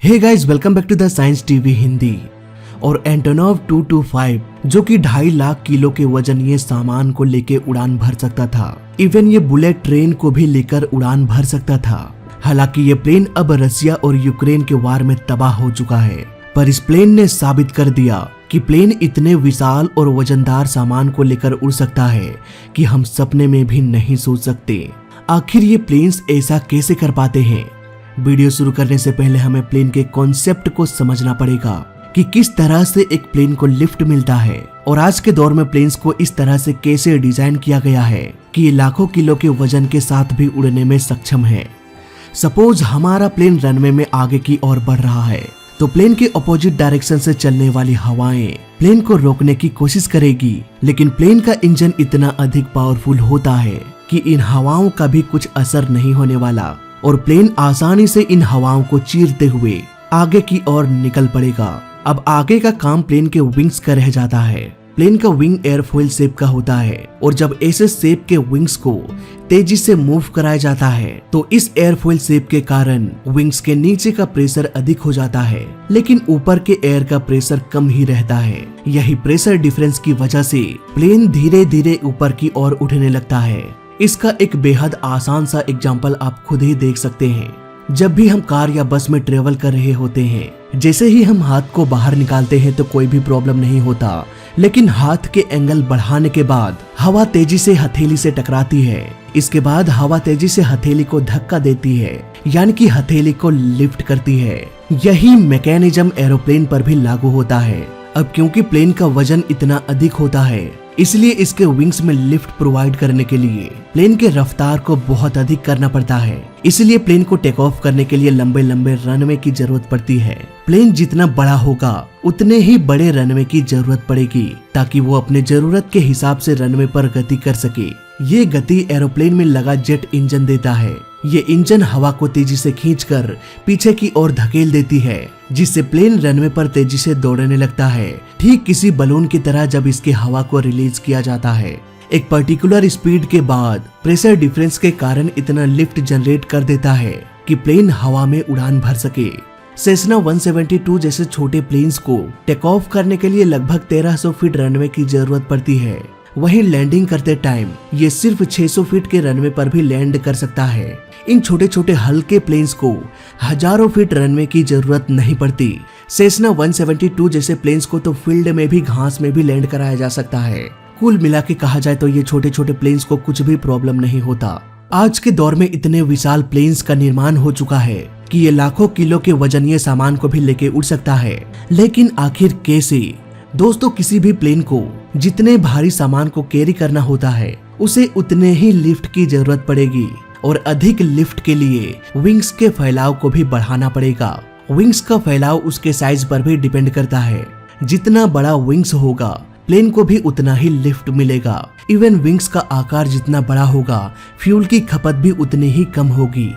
Hey guys, welcome back to the science TV Hindi. और Antonov 225 जो कि 2.5 लाख किलो के वजन ये सामान को लेके उड़ान भर सकता था। इवन ये बुलेट ट्रेन को भी लेकर उड़ान भर सकता था। हालांकि ये प्लेन अब रसिया और यूक्रेन के वार में तबाह हो चुका है, पर इस प्लेन ने साबित कर दिया कि प्लेन इतने विशाल और वजनदार सामान को लेकर उड़ सकता है कि हम सपने में भी नहीं सोच सकते। आखिर ये प्लेन्स ऐसा कैसे कर पाते हैं? वीडियो शुरू करने से पहले हमें प्लेन के कॉन्सेप्ट को समझना पड़ेगा कि किस तरह से एक प्लेन को लिफ्ट मिलता है और आज के दौर में प्लेन्स को इस तरह से कैसे डिजाइन किया गया है कि ये लाखों किलो के वजन के साथ भी उड़ने में सक्षम है। सपोज हमारा प्लेन रनवे में आगे की ओर बढ़ रहा है, तो प्लेन के अपोजिट डायरेक्शन से चलने वाली हवाएं प्लेन को रोकने की कोशिश करेगी, लेकिन प्लेन का इंजन इतना अधिक पावरफुल होता है कि इन हवाओं का भी कुछ असर नहीं होने वाला और प्लेन आसानी से इन हवाओं को चीरते हुए आगे की ओर निकल पड़ेगा। अब आगे का काम प्लेन के विंग्स का रह जाता है। प्लेन का विंग एयरफॉइल शेप का होता है और जब ऐसे शेप के विंग्स को तेजी से मूव कराया जाता है तो इस एयरफॉइल शेप के कारण विंग्स के नीचे का प्रेशर अधिक हो जाता है, लेकिन ऊपर के एयर का प्रेशर कम ही रहता है। यही प्रेशर डिफरेंस की वजह से प्लेन धीरे धीरे ऊपर की ओर उठने लगता है। इसका एक बेहद आसान सा एग्जाम्पल आप खुद ही देख सकते हैं। जब भी हम कार या बस में ट्रेवल कर रहे होते हैं, जैसे ही हम हाथ को बाहर निकालते हैं तो कोई भी प्रॉब्लम नहीं होता, लेकिन हाथ के एंगल बढ़ाने के बाद हवा तेजी से हथेली से टकराती है। इसके बाद हवा तेजी से हथेली को धक्का देती है, यानी कि हथेली को लिफ्ट करती है। यही मैकेनिज्म एरोप्लेन पर भी लागू होता है। अब क्योंकि प्लेन का वजन इतना अधिक होता है, इसलिए इसके विंग्स में लिफ्ट प्रोवाइड करने के लिए प्लेन के रफ्तार को बहुत अधिक करना पड़ता है। इसलिए प्लेन को टेक ऑफ करने के लिए लंबे लंबे रनवे की जरूरत पड़ती है। प्लेन जितना बड़ा होगा उतने ही बड़े रनवे की जरूरत पड़ेगी, ताकि वो अपने जरूरत के हिसाब से रनवे पर गति कर सके। ये गति एरोप्लेन में लगा जेट इंजन देता है। ये इंजन हवा को तेजी से खींचकर पीछे की ओर धकेल देती है, जिससे प्लेन रनवे पर तेजी से दौड़ने लगता है, ठीक किसी बलून की तरह। जब इसके हवा को रिलीज किया जाता है, एक पर्टिकुलर स्पीड के बाद प्रेशर डिफरेंस के कारण इतना लिफ्ट जनरेट कर देता है कि प्लेन हवा में उड़ान भर सके। सेसना 172 जैसे छोटे प्लेन्स को टेक ऑफ करने के लिए लगभग 1300 फीट रनवे की जरूरत पड़ती है। वहीं लैंडिंग करते टाइम ये सिर्फ 600 फीट के रनवे पर भी लैंड कर सकता है। इन छोटे छोटे हल्के प्लेन्स को हजारों फीट रनवे की जरूरत नहीं पड़ती। सेसना 172 जैसे प्लेन्स को तो फील्ड में भी, घास में भी लैंड कराया जा सकता है। कुल मिला के कहा जाए तो ये छोटे छोटे प्लेन्स को कुछ भी प्रॉब्लम नहीं होता। आज के दौर में इतने विशाल प्लेन्स का निर्माण हो चुका है कि ये लाखों किलो के वजनीय सामान को भी लेके उड़ सकता है। लेकिन आखिर कैसे? दोस्तों, किसी भी प्लेन को जितने भारी सामान को कैरी करना होता है, उसे उतने ही लिफ्ट की जरूरत पड़ेगी और अधिक लिफ्ट के लिए विंग्स के फैलाव को भी बढ़ाना पड़ेगा। विंग्स का फैलाव उसके साइज पर भी डिपेंड करता है। जितना बड़ा विंग्स होगा, प्लेन को भी उतना ही लिफ्ट मिलेगा। इवन विंग्स का आकार जितना बड़ा होगा, फ्यूल की खपत भी उतनी ही कम होगी।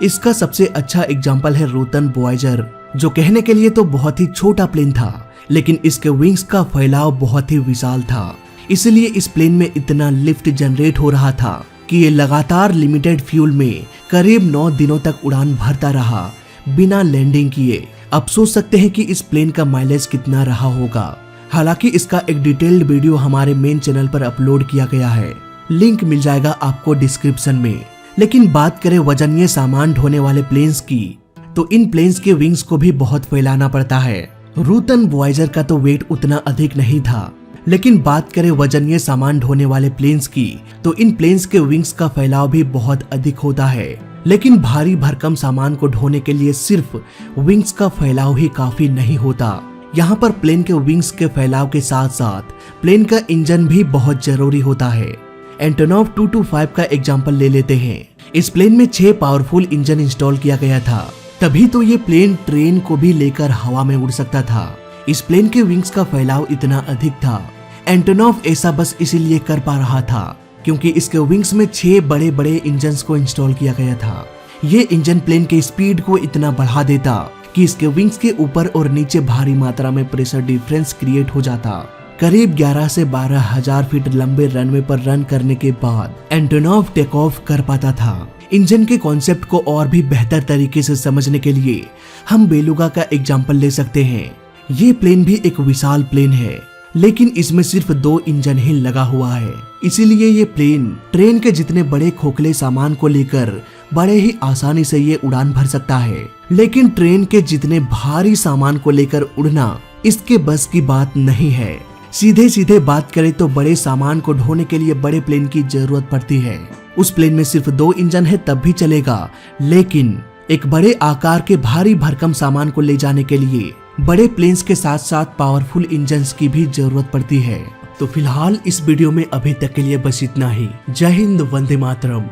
इसका सबसे अच्छा एग्जाम्पल है रूतन वॉयेजर, जो कहने के लिए तो बहुत ही छोटा प्लेन था, लेकिन इसके विंग्स का फैलाव बहुत ही विशाल था। इसलिए इस प्लेन में इतना लिफ्ट जनरेट हो रहा था कि ये लगातार लिमिटेड फ्यूल में करीब 9 दिनों तक उड़ान भरता रहा बिना लैंडिंग किए। अब सोच सकते हैं कि इस प्लेन का माइलेज कितना रहा होगा। हालांकि इसका एक डिटेल्ड वीडियो हमारे मेन चैनल पर अपलोड किया गया है, लिंक मिल जाएगा आपको डिस्क्रिप्शन में। लेकिन बात करें वजनीय सामान ढोने वाले प्लेन्स की, तो इन प्लेन्स के विंग्स को भी बहुत फैलाना पड़ता है। रूतन वॉयेजर का तो वेट उतना अधिक नहीं था, लेकिन बात करें वजनीय सामान ढोने वाले प्लेन्स की, तो इन प्लेन्स के विंग्स का फैलाव भी बहुत अधिक होता है। लेकिन भारी भरकम सामान को ढोने के लिए सिर्फ विंग्स का फैलाव ही काफी नहीं होता। यहाँ पर प्लेन के विंग्स के फैलाव के साथ साथ प्लेन का इंजन भी बहुत जरूरी होता है। एंटोनोव 225 का एग्जाम्पल ले लेते हैं। इस प्लेन में 6 पावरफुल इंजन इंस्टॉल किया गया था, तभी तो ये प्लेन ट्रेन को भी लेकर हवा में उड़ सकता था। इस प्लेन के विंग्स का फैलाव इतना अधिक था। एंटोनोव ऐसा बस इसीलिए कर पा रहा था क्योंकि इसके विंग्स में 6 बड़े बड़े इंजन्स को इंस्टॉल किया गया था। ये इंजन प्लेन के स्पीड को इतना बढ़ा देता कि इसके विंग्स के ऊपर और नीचे भारी मात्रा में प्रेशर डिफरेंस क्रिएट हो जाता। करीब 11 से 12 हजार फीट लंबे रनवे पर रन करने के बाद एंटोनोव टेक ऑफ कर पाता था। इंजन के कॉन्सेप्ट को और भी बेहतर तरीके से समझने के लिए हम बेलुगा का एग्जाम्पल ले सकते हैं। ये प्लेन भी एक विशाल प्लेन है, लेकिन इसमें सिर्फ 2 इंजन ही लगा हुआ है। इसीलिए ये प्लेन ट्रेन के जितने बड़े खोखले सामान को लेकर बड़े ही आसानी से ये उड़ान भर सकता है, लेकिन ट्रेन के जितने भारी सामान को लेकर उड़ना इसके बस की बात नहीं है। सीधे सीधे बात करें तो बड़े सामान को ढोने के लिए बड़े प्लेन की जरूरत पड़ती है। उस प्लेन में सिर्फ 2 इंजन है तब भी चलेगा, लेकिन एक बड़े आकार के भारी भरकम सामान को ले जाने के लिए बड़े प्लेन्स के साथ साथ पावरफुल इंजन्स की भी जरूरत पड़ती है। तो फिलहाल इस वीडियो में अभी तक के लिए बस इतना ही। जय हिंद, वंदे मातरम।